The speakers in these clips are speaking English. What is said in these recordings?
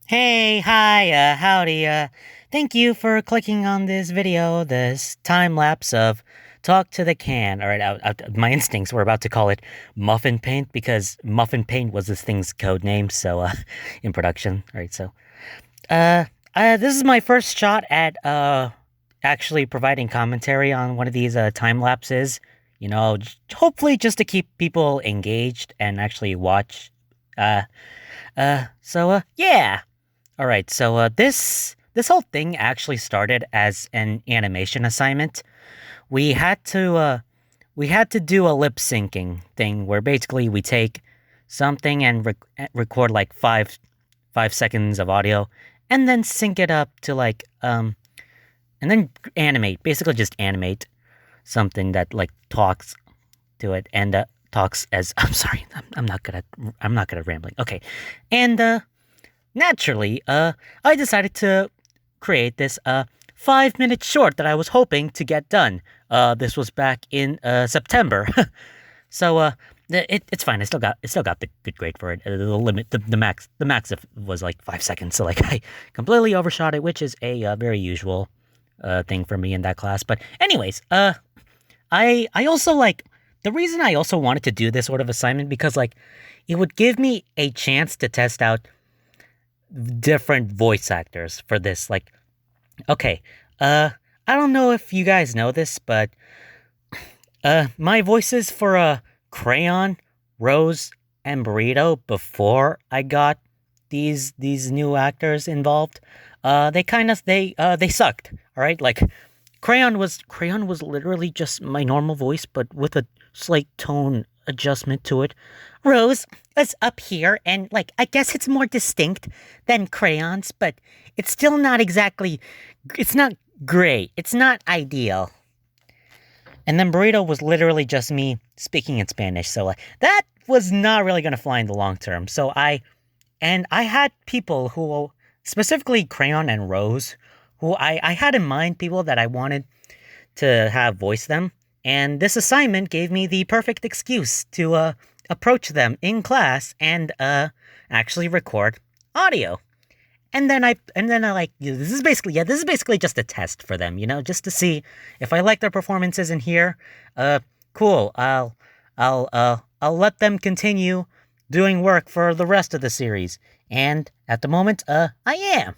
Hey, hi, howdy, thank you for clicking on this video, this time-lapse of Talk to the Can. Alright, my instincts were about to call it Muffin Paint because Muffin Paint was this thing's code name, so, in production. Alright, so, uh, this is my first shot at, actually providing commentary on one of these, time-lapses. Hopefully just to keep people engaged and actually watch. Uh, yeah. All right, so this whole thing actually started as an animation assignment. We had to we had to do a lip syncing thing where basically we take something and record like 5 seconds of audio, and then sync it up to and then animate, basically just animate something that like talks to it and talks as I'm sorry, I'm not gonna rambling. Okay, and naturally, I decided to create this 5 minute short that I was hoping to get done. This was back in September, so it's fine. I still got the good grade for it. The limit, the max was like 5 seconds. So like I completely overshot it, which is a very usual thing for me in that class. But anyways, I also like the reason I also wanted to do this sort of assignment because like it would give me a chance to test out different voice actors for this. Like, okay, I don't know if you guys know this, but my voices for Crayon, Rose, and Burrito before I got these new actors involved, they sucked. All right, like Crayon was literally just my normal voice, but with a slight tone adjustment to it. Rose is up here, and like I guess it's more distinct than Crayon's, but it's still not exactly. It's not great. It's not ideal. And then Burrito was literally just me speaking in Spanish, so that was not really gonna fly in the long term. I had people who, specifically Crayon and Rose, who I had in mind, people that I wanted to have voice them. And this assignment gave me the perfect excuse to approach them in class and actually record audio. And then I like this is basically just a test for them, just to see if I like their performances in here. Uh, cool. I'll let them continue doing work for the rest of the series. And at the moment, I am.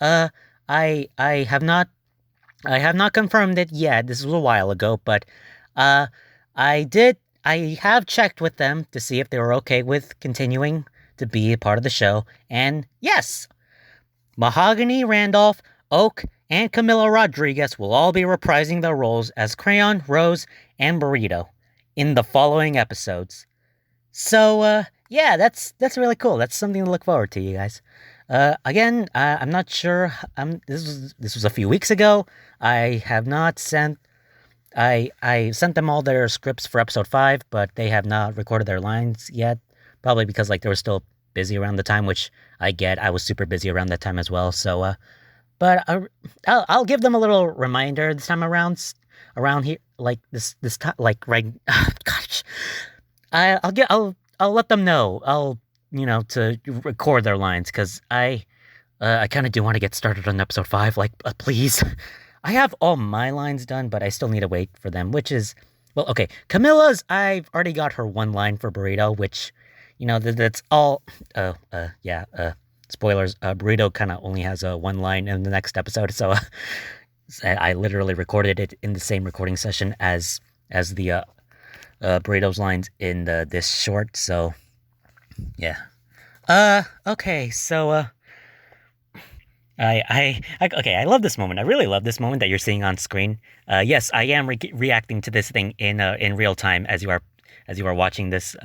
Uh, I have not confirmed it yet. This was a while ago, but uh, I did. I have checked with them to see if they were okay with continuing to be a part of the show. And yes, Mahogany Randolph, Oak, and Camila Rodriguez will all be reprising their roles as Crayon, Rose, and Burrito in the following episodes. So, yeah, that's really cool. That's something to look forward to, you guys. Again, I'm not sure. This was a few weeks ago. I have not sent. I sent them all their scripts for episode 5, but they have not recorded their lines yet. Probably because like they were still busy around the time, which I get. I was super busy around that time as well. So, but I'll give them a little reminder this time around here, like this time, like right. Gosh, I'll let them know. To record their lines because I kind of do want to get started on episode 5. Like, please. I have all my lines done, but I still need to wait for them. Which is, well, okay. Camilla's, I've already got her one line for Burrito, which, that's all. Yeah. Spoilers. Burrito kind of only has one line in the next episode, so I literally recorded it in the same recording session as the Burrito's lines in this short. So yeah. Okay. So okay. I love this moment. I really love this moment that you're seeing on screen. Yes, I am reacting to this thing in real time as you are watching this.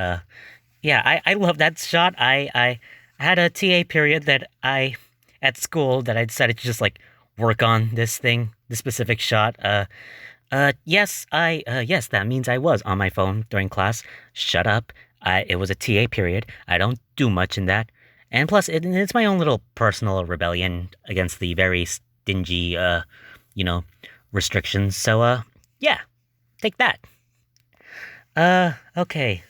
Yeah, I love that shot. I had a TA period that I at school that I decided to just like work on this thing, this specific shot. Yes, that means I was on my phone during class. Shut up. It was a TA period. I don't do much in that. And plus, it's my own little personal rebellion against the very stingy, you know, restrictions. So, yeah, take that. Okay.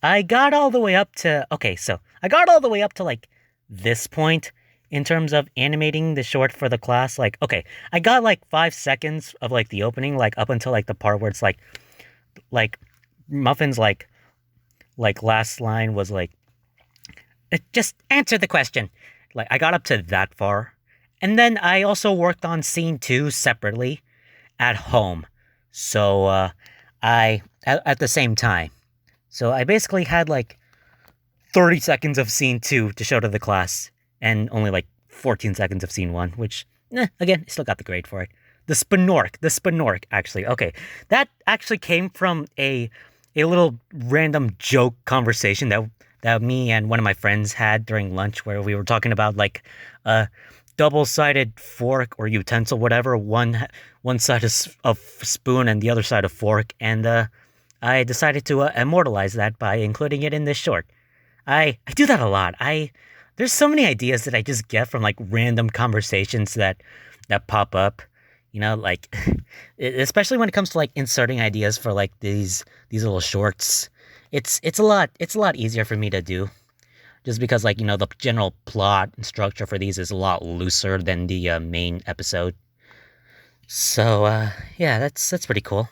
I got all the way up to, okay, so I got all the way up to like this point in terms of animating the short for the class. Like, okay, I got like 5 seconds of like the opening, like up until like the part where it's like Muffin's like last line was like, just answer the question. Like, I got up to that far. And then I also worked on scene 2 separately at home. So, at the same time. So I basically had like 30 seconds of scene 2 to show to the class, and only like 14 seconds of scene 1, which, again, I still got the grade for it. The Spinork, actually. Okay, that actually came from a little random joke conversation that me and one of my friends had during lunch, where we were talking about like a double-sided fork or utensil, whatever, one side of spoon and the other side of fork, and I decided to immortalize that by including it in this short. I do that a lot. There's so many ideas that I just get from like random conversations that pop up. You know, like especially when it comes to like inserting ideas for like these little shorts. It's a lot easier for me to do, just because like, you know, the general plot and structure for these is a lot looser than the main episode. So yeah, that's pretty cool.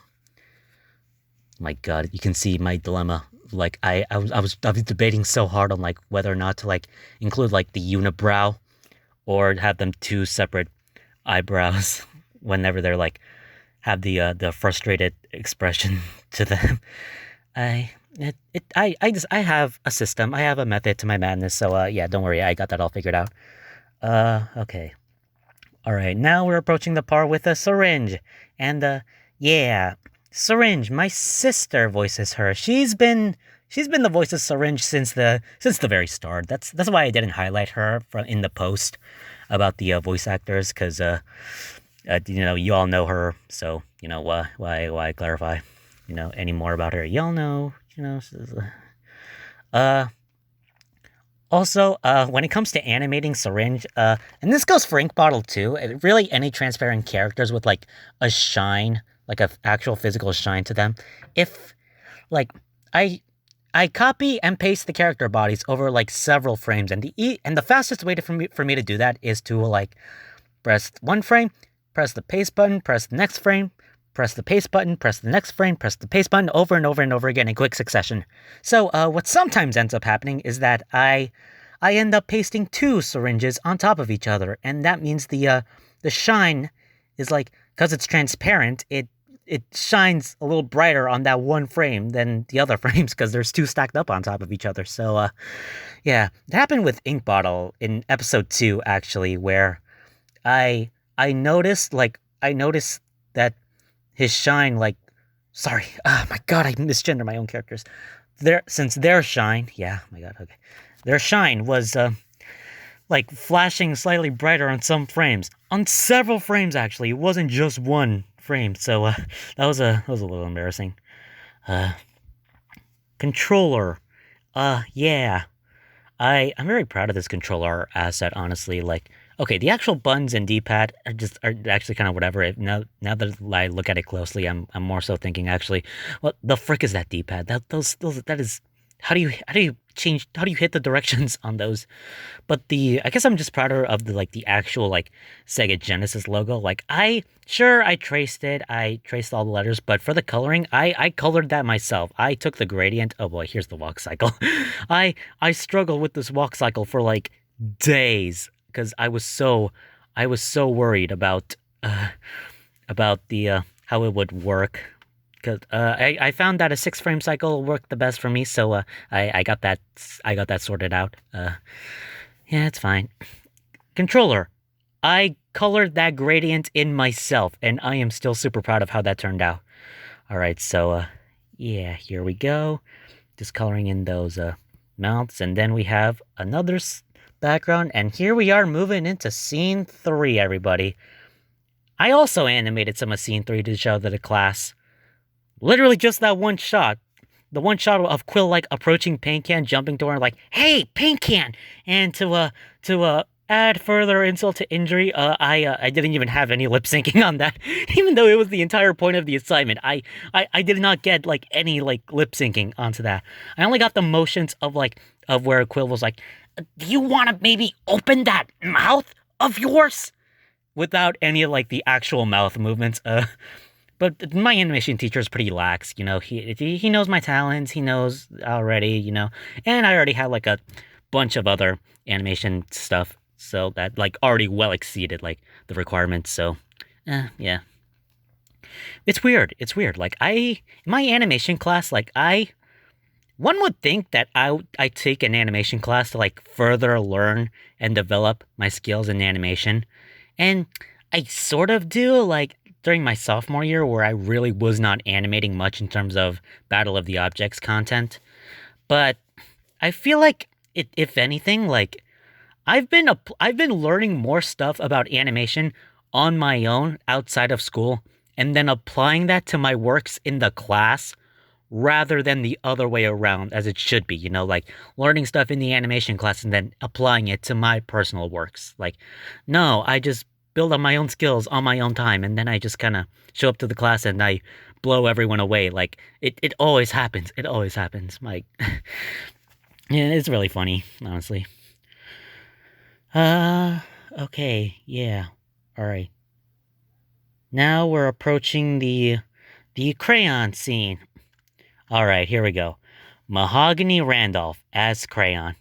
My God, you can see my dilemma. Like I was debating so hard on like whether or not to like include like the unibrow or have them two separate eyebrows whenever they're like have the frustrated expression to them. I have a system. I have a method to my madness. So yeah, don't worry. I got that all figured out. Okay. All right. Now we're approaching the part with a syringe, and yeah, syringe. My sister voices her. She's been the voice of syringe since the very start. That's why I didn't highlight her in the post about the voice actors, because you know, you all know her. So you know why clarify, you know, any more about her. Y'all know, you know. Also, when it comes to animating syringe, and this goes for ink bottle too, really any transparent characters with like a shine, like a actual physical shine to them. If like I copy and paste the character bodies over like several frames, and the fastest way for me to do that is to like press one frame, press the paste button, press the next frame, press the paste button, press the next frame, press the paste button over and over and over again in quick succession. So what sometimes ends up happening is that I end up pasting two syringes on top of each other, and that means the shine is like, because it's transparent, it shines a little brighter on that one frame than the other frames, because there's two stacked up on top of each other. So yeah, it happened with Ink Bottle in episode 2 actually, where I noticed that his shine, like, sorry, oh my God, I misgender my own characters. Their shine, yeah, my God, okay, their shine was like flashing slightly brighter on some frames, on several frames actually. It wasn't just one frame, so that was a little embarrassing. Controller, yeah, I'm very proud of this controller asset, honestly. Like, okay, the actual buttons and D-pad are actually kind of whatever. Now that I look at it closely, I'm more so thinking, actually, what the frick is that D-pad? That is, how do you hit the directions on those? But I guess I'm just prouder of the actual like Sega Genesis logo. Like, I traced it, I traced all the letters, but for the coloring, I colored that myself. I took the gradient. Oh boy, here's the walk cycle. I struggled with this walk cycle for like days, because I was so worried about the how it would work. Because I found that a 6-frame cycle worked the best for me, so I got that sorted out. Yeah, it's fine. Controller, I colored that gradient in myself, and I am still super proud of how that turned out. All right, so yeah, here we go. Just coloring in those mouths, and then we have another background, and here we are moving into scene 3, everybody. I also animated some of scene 3 to show to the class. Literally just that one shot. The one shot of Quill like approaching Paint Can, jumping to her like, "Hey, Paint Can!" And to add further insult to injury, I didn't even have any lip syncing on that. Even though it was the entire point of the assignment. I did not get like any like lip syncing onto that. I only got the motions of where Quill was like, Do you want to maybe open that mouth of yours? Without any of like the actual mouth movements. But my animation teacher is pretty lax. He knows my talents. He knows already. And I already had like a bunch of other animation stuff, so that like already well exceeded like the requirements. So, yeah, it's weird. It's weird. Like in my animation class, like one would think that I take an animation class to like further learn and develop my skills in animation, and I sort of do like during my sophomore year where I really was not animating much in terms of Battle of the Objects content. But I feel like if anything, like I've been learning more stuff about animation on my own outside of school and then applying that to my works in the class rather than the other way around as it should be, like learning stuff in the animation class and then applying it to my personal works. Like, no, I just build up my own skills on my own time and then I just kind of show up to the class and I blow everyone away. Like, it always happens. It always happens. Like, yeah, it's really funny, honestly. Uh, okay, yeah, all right. Now we're approaching the crayon scene. All right, here we go. Mahogany Randolph as Crayon.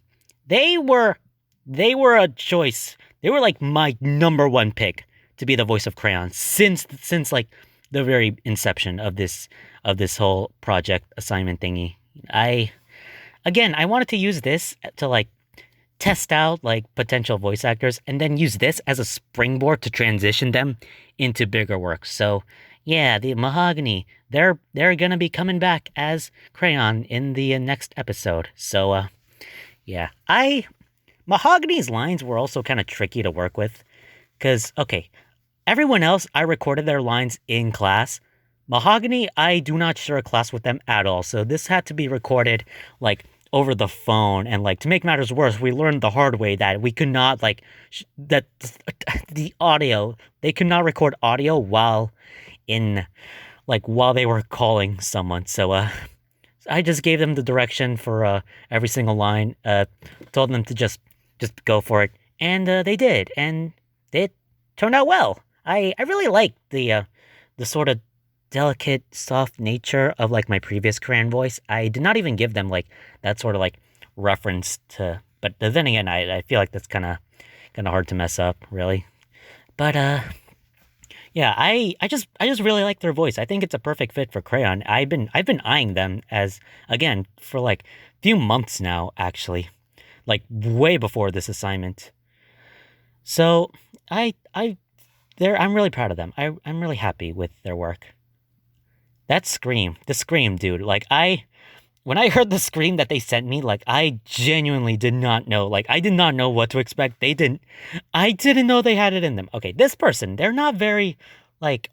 They were they were a choice. They were like my number one pick to be the voice of Crayon since like the very inception of this whole project assignment thingy. I wanted to use this to like test out like potential voice actors and then use this as a springboard to transition them into bigger works. So, yeah, the Mahogany, they're going to be coming back as Crayon in the next episode. So, yeah. I Mahogany's lines were also kind of tricky to work with cuz okay, everyone else I recorded their lines in class. Mahogany, I do not share a class with them at all. So this had to be recorded like over the phone, and like to make matters worse, we learned the hard way that we could not like that the audio, they could not record audio while in while they were calling someone. So I just gave them the direction for every single line, told them to just go for it, and they did, and it turned out well. I really liked the sort of delicate, soft nature of like my previous Korean voice. I did not even give them like that sort of like reference to, but then again, I feel like that's kind of hard to mess up, really. But yeah, I just really like their voice. I think it's a perfect fit for Crayon. I've been eyeing them as again for like few months now, actually, like way before this assignment. So I I'm really proud of them. I'm really happy with their work. That scream, the scream, dude. Like when I heard the scream that they sent me, like I genuinely did not know. Like I did not know what to expect. I didn't know they had it in them. Okay, this person, they're not very like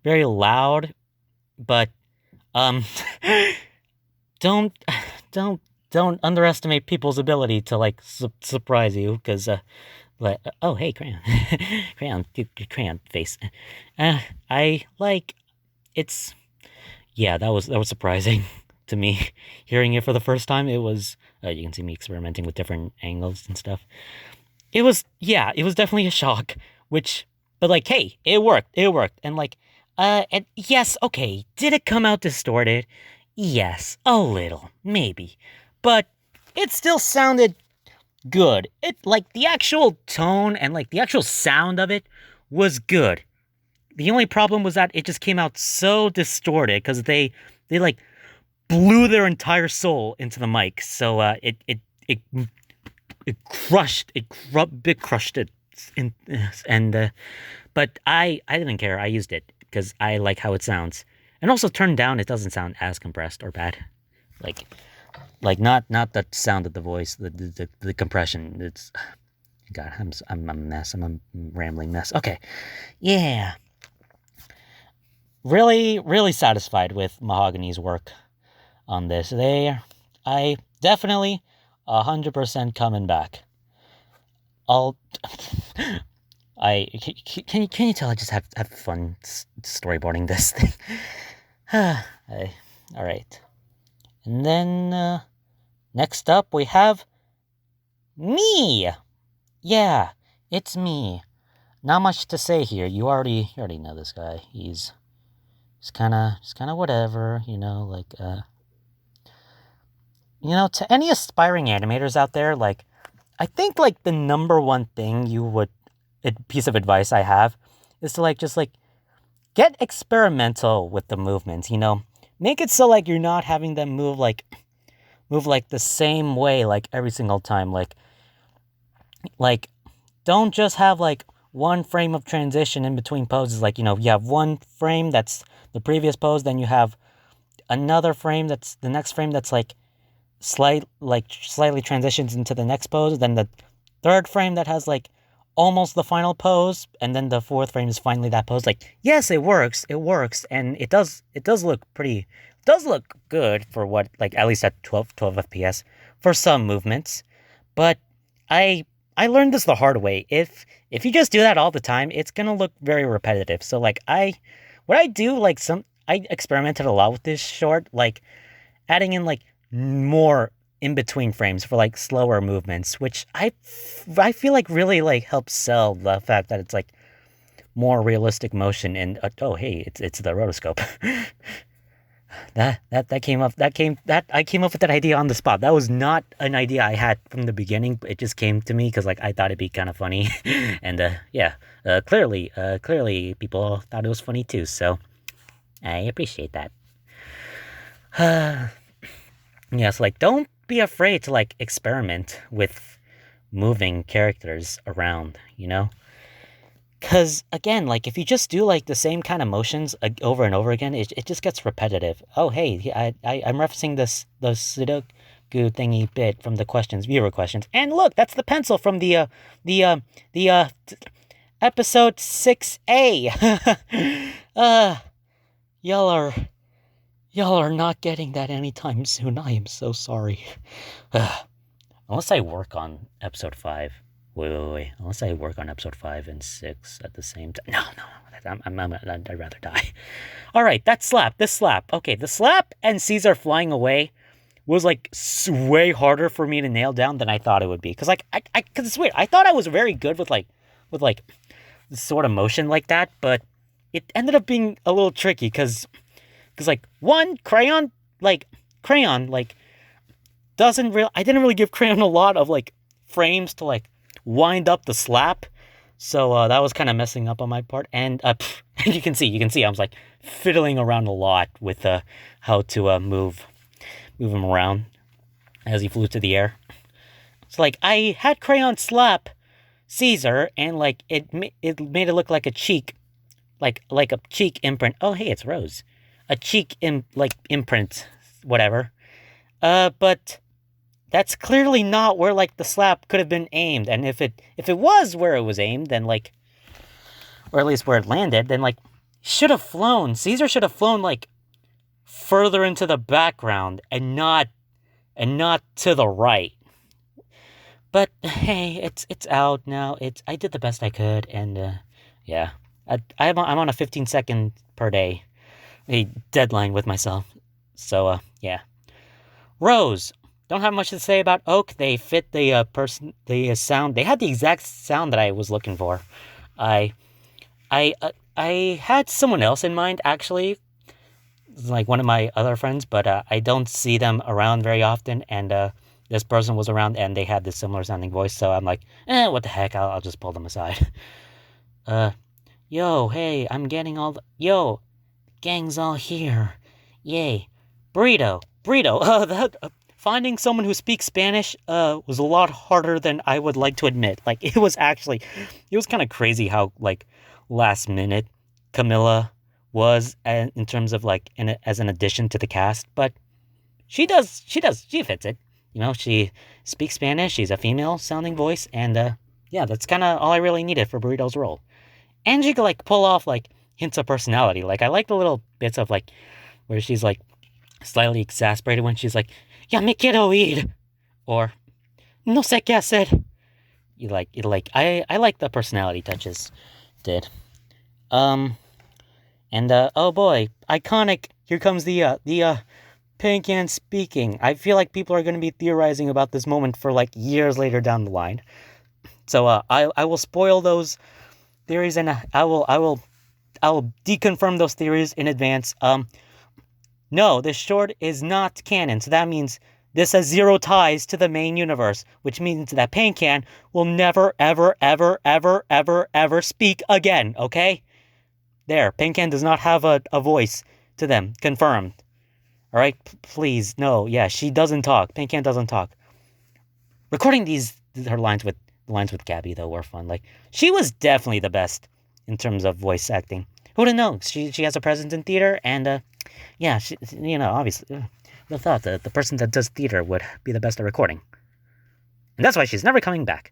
very loud, but um don't don't don't underestimate people's ability to like surprise you because oh hey crayon crayon face. I like it's yeah, that was surprising to me. Hearing it for the first time, it was you can see me experimenting with different angles and stuff. Yeah, it was definitely a shock, which but like hey, it worked. And like and yes, okay, did it come out distorted? Yes, a little, maybe. But it still sounded good. It like the actual tone and like the actual sound of it was good. The only problem was that it just came out so distorted because they like blew their entire soul into the mic. So it crushed it crushed it in, and but I didn't care. I used it because I like how it sounds. And also turned down, it doesn't sound as compressed or bad. Like not the sound of the voice, the compression. It's God, I'm a mess. I'm a rambling mess. Okay, yeah. Really satisfied with Mahogany's work on this. I definitely 100% coming back. I'll, can you tell I just have fun storyboarding this thing? All right. And then next up we have Me! Yeah, it's me. Not much to say here. You already know this guy. He's kind of whatever, to any aspiring animators out there, like, I think, like, the number one thing a piece of advice I have is to, like, just, like, get experimental with the movements, Make it so, like, you're not having them move, like, the same way, like, every single time. Like, don't just have, like, one frame of transition in between poses. Like, you have one frame that's the previous pose, then you have another frame that's the next frame that's, like, slightly transitions into the next pose, then the third frame that has, like, almost the final pose, and then the fourth frame is finally that pose. Like, yes, it works, and it does look good for what, like, at least at 12 FPS for some movements. But I learned this the hard way. If you just do that all the time, it's gonna look very repetitive. So, like, I experimented a lot with this short, like, adding in, like, more in between frames for, like, slower movements, which I feel like really, like, helps sell the fact that it's, like, more realistic motion. And oh, hey, it's the rotoscope. I came up with that idea on the spot. That was not an idea I had from the beginning, but it just came to me because, like, I thought it'd be kind of funny. And clearly people thought it was funny too, so I appreciate that. Yeah, so, like, don't be afraid to, like, experiment with moving characters around, Because, again, like, if you just do, like, the same kind of motions over and over again, it just gets repetitive. Oh, hey, I'm referencing the Sudoku thingy bit from the viewer questions. And look, that's the pencil from the episode 6A. Y'all are not getting that anytime soon. I am so sorry. Unless I work on episode 5. Wait. Unless I work on episode 5 and 6 at the same time. No. I'd rather die. All right, this slap. Okay, the slap and Caesar flying away was, like, way harder for me to nail down than I thought it would be. Because, like, because it's weird. I thought I was very good with this sort of motion like that, but it ended up being a little tricky because, like, one, Crayon, doesn't really, I didn't really give Crayon a lot of, like, frames to, like, wind up the slap. So, that was kind of messing up on my part. And, you can see, I was, like, fiddling around a lot with, how to, move him around as he flew to the air. So, like, I had Crayon slap Caesar, and, like, it made it look like a cheek, like a cheek imprint. Oh, hey, it's Rose. A cheek imprint, whatever. But that's clearly not where, like, the slap could have been aimed. And if it was where it was aimed, then, like, or at least where it landed, then, like, Caesar should have flown, like, further into the background and not to the right. But hey, it's out now. I did the best I could, and yeah, I'm on a 15-second per day a deadline with myself. So yeah. Rose, don't have much to say about Oak. They fit the sound. They had the exact sound that I was looking for. I had someone else in mind, actually, like one of my other friends, but I don't see them around very often, and this person was around and they had this similar sounding voice, so I'm like, what the heck, I'll just pull them aside. Yo, hey, I'm getting yo, gang's all here. Yay. Burrito, finding someone who speaks Spanish, was a lot harder than I would like to admit. Like, it was kind of crazy how, like, last minute Camilla was, in terms of, like, as an addition to the cast, but she fits it. She speaks Spanish, she's a female-sounding voice, and, yeah, that's kind of all I really needed for Burrito's role. And she could, like, pull off, like, hints of personality. Like, I like the little bits of, like, where she's, like, slightly exasperated when she's like, "Ya me quiero ir," or "No sé qué hacer." I like the personality touches did. And, oh boy, iconic, here comes the Pan-Can speaking. I feel like people are going to be theorizing about this moment for like years later down the line. So I will spoil those theories, and I will deconfirm those theories in advance. No, this short is not canon, so that means this has zero ties to the main universe, which means that Pan-Can will never, ever, ever, ever, ever, ever speak again, okay? There, Pan-Can does not have a voice to them. Confirmed. Alright, please, no, yeah, she doesn't talk. Pan-Can doesn't talk. Recording her lines with Gabby, though, were fun. Like, she was definitely the best in terms of voice acting. Who would have known? She has a presence in theater, and, yeah, she, obviously, the thought that the person that does theater would be the best at recording. And that's why she's never coming back.